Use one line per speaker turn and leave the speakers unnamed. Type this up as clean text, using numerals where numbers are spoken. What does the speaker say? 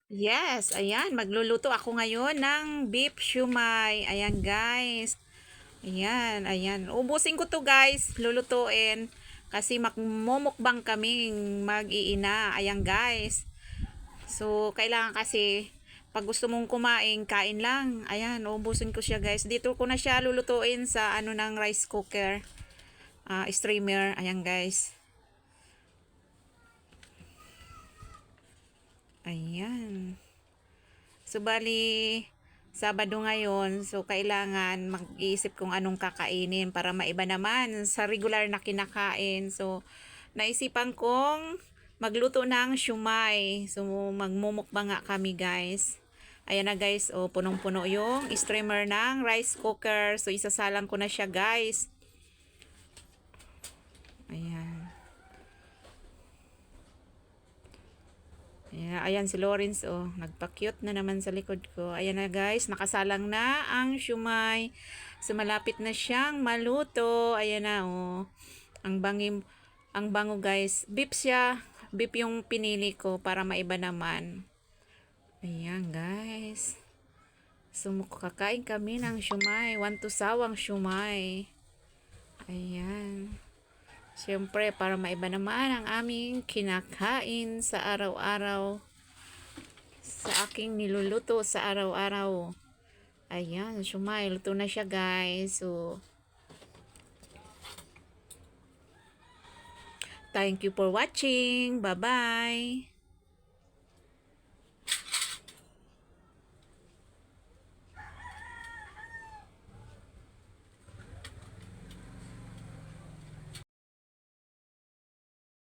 Yes, ayan, magluluto ako ngayon ng beef shumai. Ayan, guys. Ayan, ayan. Ubusin ko to, guys. Lulutuin. Kasi magmumukbang kaming mag-iina. Ayan, guys. So, kailangan kasi, pag gusto mong kumain, kain lang. Ayan, ubusin ko siya, guys. Dito ko na siya lulutuin sa ano ng rice cooker. Streamer. Ayan, guys. Ayan. So, bali, Sabado ngayon. So, kailangan mag-iisip kung anong kakainin para maiba naman sa regular na kinakain. So, naisipan kong magluto ng shumai. So, magmumukbang nga kami, guys. Ayan na, guys. O, punong-puno yung streamer ng rice cooker. So, isasalang ko na siya, guys. Ayan. Ayan si Lawrence, oh. Nagpa-cute na naman sa likod ko. Ayan na, guys. Nakasalang na ang shumai. So, malapit na siyang maluto. Ayan na, oh. Ang bango, guys. Beef siya. Beef yung pinili ko para maiba naman. Ayan, guys. So, kakain kami ng shumai. Want to sawang shumai. Ayan. Siyempre, para maiba naman ang aming kinakain sa araw-araw. Sa aking niluluto sa araw-araw. Ayan, shumai. Luto na siya, guys. So, thank you for watching. Bye-bye.